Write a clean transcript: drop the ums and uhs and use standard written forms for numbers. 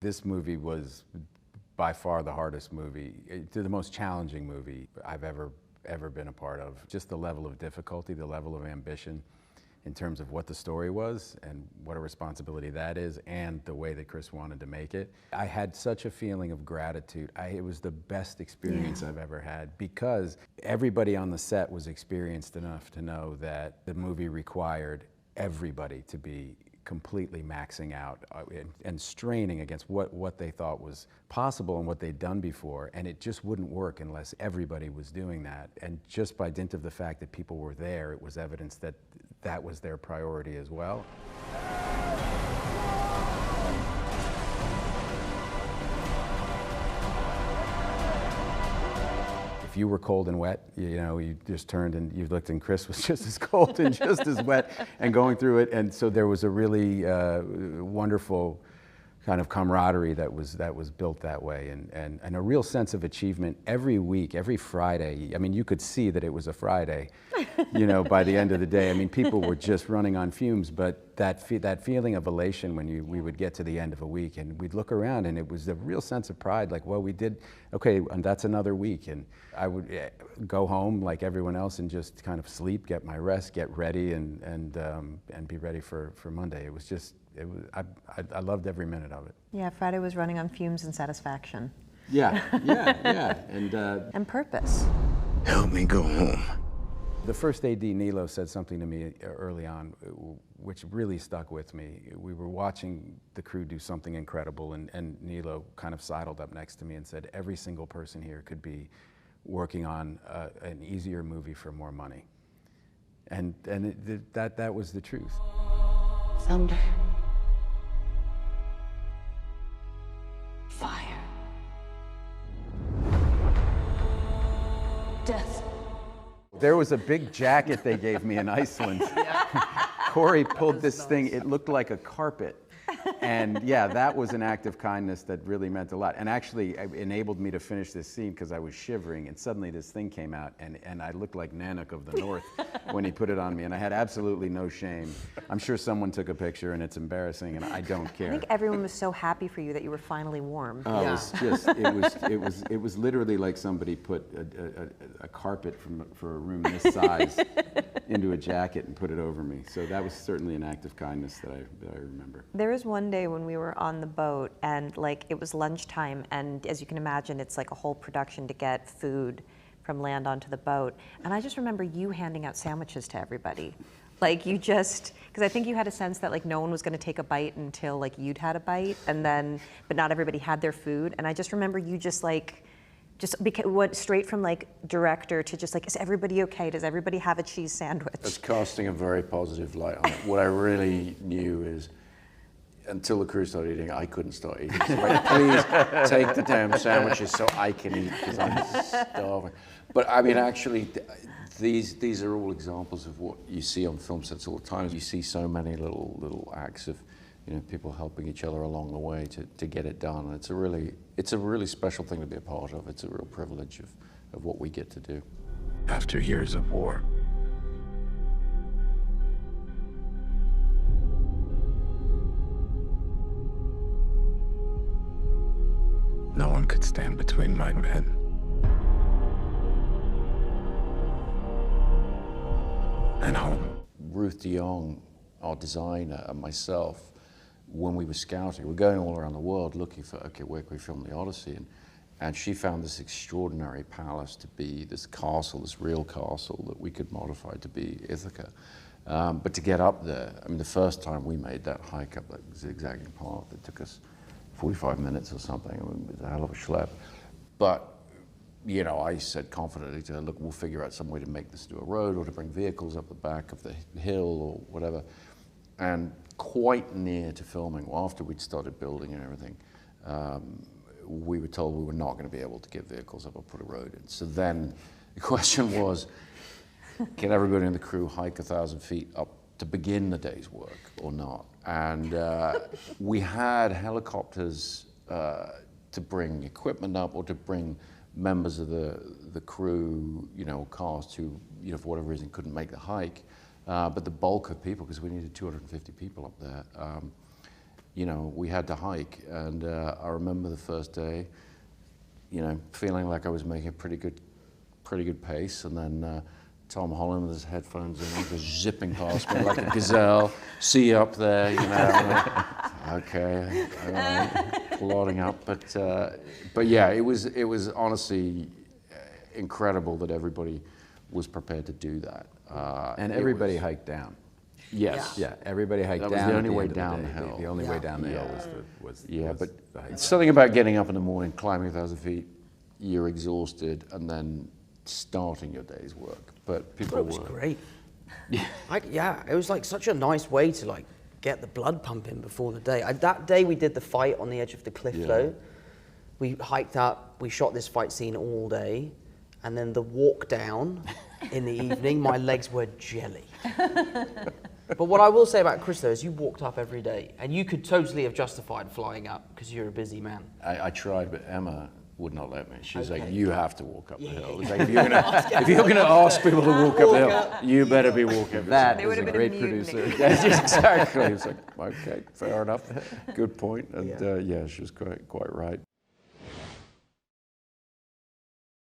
This movie was by far the hardest movie, the most challenging movie I've ever been a part of. Just the level of difficulty, the level of ambition in terms of what the story was and what a responsibility that is, and the way that Chris wanted to make it. I had such a feeling of gratitude. It was the best experience I've ever had, because everybody on the set was experienced enough to know that the movie required everybody to be completely maxing out and straining against what they thought was possible and what they'd done before, and it just wouldn't work unless everybody was doing that. And just by dint of the fact that people were there, it was evidence that that was their priority as well. If you were cold and wet, you know, you just turned and you looked and Chris was just as cold and just as wet and going through it. And so there was a really wonderful kind of camaraderie that was built that way, and a real sense of achievement every week, every Friday. I mean, you could see that it was a Friday, you know, by the end of the day. I mean, people were just running on fumes, but that feeling of elation when we would get to the end of a week and we'd look around and it was a real sense of pride, like, well, we did, okay, and that's another week. And I would go home like everyone else and just kind of sleep, get my rest, get ready, and be ready for Monday. It was just, I loved every minute of it. Yeah, Friday was running on fumes and satisfaction. Yeah, And purpose. Help me go home. The first AD, Nilo, said something to me early on, which really stuck with me. We were watching the crew do something incredible, and Nilo kind of sidled up next to me and said, every single person here could be working on an easier movie for more money. And that was the truth. Thunder. Fire. Death. There was a big jacket they gave me in Iceland. Corey pulled this thing, it looked like a carpet. And yeah, that was an act of kindness that really meant a lot. And actually enabled me to finish this scene because I was shivering, and suddenly this thing came out, and I looked like Nanak of the North when he put it on me, and I had absolutely no shame. I'm sure someone took a picture and it's embarrassing, and I don't care. I think everyone was so happy for you that you were finally warm. Oh, yeah. It was literally like somebody put a carpet for a room this size into a jacket and put it over me. So that was certainly an act of kindness that I remember. There was one day when we were on the boat and like it was lunchtime, and as you can imagine, it's like a whole production to get food from land onto the boat. And I just remember you handing out sandwiches to everybody. Like you just, because I think you had a sense that like no one was going to take a bite until like you'd had a bite, and then, but not everybody had their food. And I just remember you just like, went straight from like director to just like, is everybody okay? Does everybody have a cheese sandwich? It's casting a very positive light on it. What I really knew is, until the crew started eating, I couldn't start eating. So like, please take the damn sandwiches so I can eat, because I'm starving. But I mean, actually, these are all examples of what you see on film sets all the time. You see so many little acts of, you know, people helping each other along the way to get it done. And it's a really special thing to be a part of. It's a real privilege of what we get to do. After years of war, no one could stand between my men. And home. Ruth de Jong, our designer, and myself, when we were scouting, we're going all around the world looking for, okay, where can we film the Odyssey? And she found this extraordinary palace to be this castle, this real castle that we could modify to be Ithaca. But to get up there, I mean, the first time we made that hike up that zigzagging path, it took us 45 minutes or something. I mean, it was a hell of a schlep. But, you know, I said confidently to her, look, we'll figure out some way to make this to a road or to bring vehicles up the back of the hill or whatever. And quite near to filming, after we'd started building and everything, we were told we were not going to be able to get vehicles up or put a road in. So then the question was, can everybody in the crew hike 1,000 feet up to begin the day's work or not? And we had helicopters to bring equipment up or to bring members of the crew, you know, cast who, you know, for whatever reason couldn't make the hike. But the bulk of people, because we needed 250 people up there, you know, we had to hike. And I remember the first day, you know, feeling like I was making a pretty good pace. And then Tom Holland with his headphones in, he goes zipping past me like a gazelle. See you up there, you know. Okay, all right, plodding up. But yeah, it was honestly incredible that everybody was prepared to do that. And everybody hiked down. Yes. Yeah, everybody hiked That down. was the at only way end of the down day. the hill. The only way down the hill Yeah. was Yeah, was but the hike. it's something about getting up in the morning, climbing 1,000 feet, you're exhausted, and then starting your day's work. But people It was were. great. Yeah, it was like such a nice way to like get the blood pumping before the day. That day we did the fight on the edge of the cliff though. We hiked up, we shot this fight scene all day, and then the walk down in the evening, my legs were jelly. But what I will say about Chris though is you walked up every day, and you could totally have justified flying up because you're a busy man. I tried, but Emma would not let me. She's like, Okay. you have to walk up the hill. It's like, if you're gonna ask people to walk up the hill, you better be walking up the hill. That They is would a have been great a mutiny. producer. Yes, exactly. It's like, okay, fair enough. Good point. And yeah, she was quite right.